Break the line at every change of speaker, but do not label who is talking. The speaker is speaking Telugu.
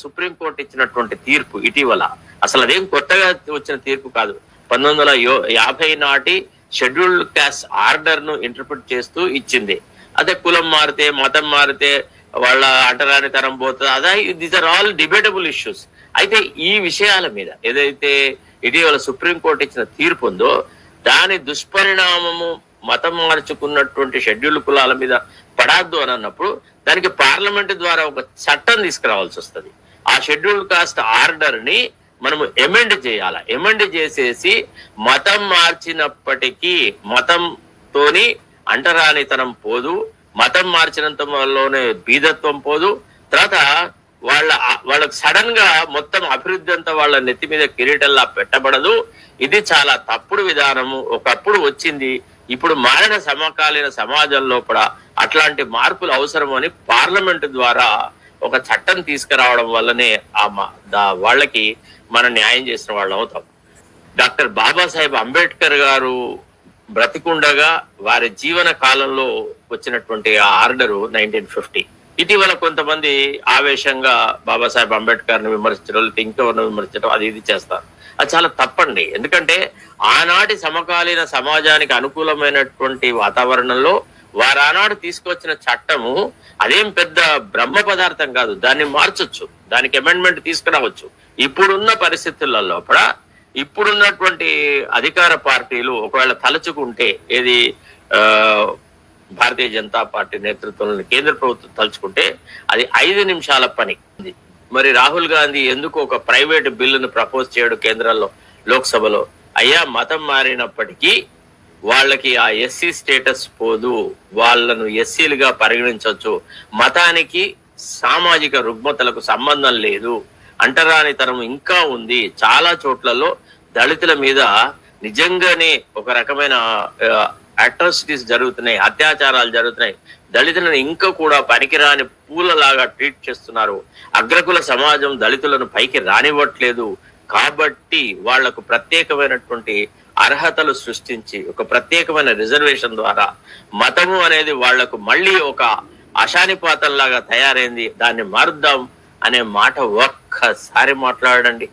సుప్రీంకోర్టు ఇచ్చినటువంటి తీర్పు ఇటీవల అసలు అదేం కొత్తగా వచ్చిన తీర్పు కాదు. 1950 నాటి షెడ్యూల్డ్ క్యాస్ట్ ఆర్డర్ ను ఇంటర్ప్రిట్ చేస్తూ ఇచ్చింది. అదే కులం మారితే మతం మారితే వాళ్ళ అంటరానితనం పోతుంది. అదే these are all debatable issues. అయితే ఈ విషయాల మీద ఏదైతే ఇటీవల సుప్రీంకోర్టు ఇచ్చిన తీర్పు ఉందో దాని దుష్పరిణామము మతం మార్చుకున్నటువంటి షెడ్యూల్ కులాల మీద పడద్దు అని అన్నప్పుడు దానికి పార్లమెంట్ ద్వారా ఒక చట్టం తీసుకురావాల్సి వస్తుంది. ఆ షెడ్యూల్ కాస్ట్ ఆర్డర్ ని మనము ఎమెండ్ చేయాలి. ఎమెండ్ చేసేసి మతం మార్చినప్పటికీ మతంతోని అంటరానితనం పోదు, మతం మార్చినంత వల్లనే బీదత్వం పోదు, తర్వాత వాళ్ళకు సడన్ గా మొత్తం అభివృద్ధి అంతా వాళ్ళ నెత్తి మీద కిరీటంలా పెట్టబడదు. ఇది చాలా తప్పుడు విధానము. ఒకప్పుడు వచ్చింది, ఇప్పుడు మారిన సమకాలీన సమాజం లోపల అట్లాంటి మార్పులు అవసరం అని పార్లమెంట్ ద్వారా ఒక చట్టం తీసుకురావడం వల్లనే వాళ్ళకి మనం న్యాయం చేసిన వాళ్ళు అవుతాం. డాక్టర్ బాబాసాహెబ్ అంబేద్కర్ గారు బ్రతికుండగా వారి జీవన కాలంలో వచ్చినటువంటి ఆ ఆర్డరు 1950. ఇటీవల కొంతమంది ఆవేశంగా బాబాసాహెబ్ అంబేద్కర్ ని విమర్శించడం, లేకపోతే ఇంకెవరిని విమర్శించడం అది ఇది చేస్తారు. అది చాలా తప్పండి. ఎందుకంటే ఆనాటి సమకాలీన సమాజానికి అనుకూలమైనటువంటి వాతావరణంలో వారు ఆనాడు తీసుకొచ్చిన చట్టము అదేం పెద్ద బ్రహ్మ పదార్థం కాదు. దాన్ని మార్చొచ్చు, దానికి అమెండ్మెంట్ తీసుకురావచ్చు. ఇప్పుడున్న పరిస్థితులలో కూడా ఇప్పుడున్నటువంటి అధికార పార్టీలు ఒకవేళ తలుచుకుంటే ఏది భారతీయ జనతా పార్టీ నేతృత్వంలో కేంద్ర ప్రభుత్వం తలుచుకుంటే అది 5 నిమిషాల పని. మరి రాహుల్ గాంధీ ఎందుకు ఒక ప్రైవేట్ బిల్లును ప్రపోజ్ చేయడు కేంద్రంలో, లోక్సభలో? అయ్యా, మతం మారినప్పటికీ వాళ్ళకి ఆ ఎస్సీ స్టేటస్ పోదు, వాళ్ళను ఎస్సీలుగా పరిగణించవచ్చు, మతానికి సామాజిక రుగ్మతలకు సంబంధం లేదు, అంటరానితనం ఇంకా ఉంది. చాలా చోట్లలో దళితుల మీద నిజంగానే ఒక రకమైన అట్రాసిటీస్ జరుగుతున్నాయి, అత్యాచారాలు జరుగుతున్నాయి. దళితులను ఇంకా కూడా పనికిరాని పూలలాగా ట్రీట్ చేస్తున్నారు. అగ్రకుల సమాజం దళితులను పైకి రానివ్వట్లేదు. కాబట్టి వాళ్లకు ప్రత్యేకమైనటువంటి అర్హతలు సృష్టించి ఒక ప్రత్యేకమైన రిజర్వేషన్ ద్వారా మతము అనేది వాళ్లకు మళ్ళీ ఒక అశానిపాతంలాగా తయారైంది, దాన్ని మారుద్దాం అనే మాట ఒక్కసారి మాట్లాడండి.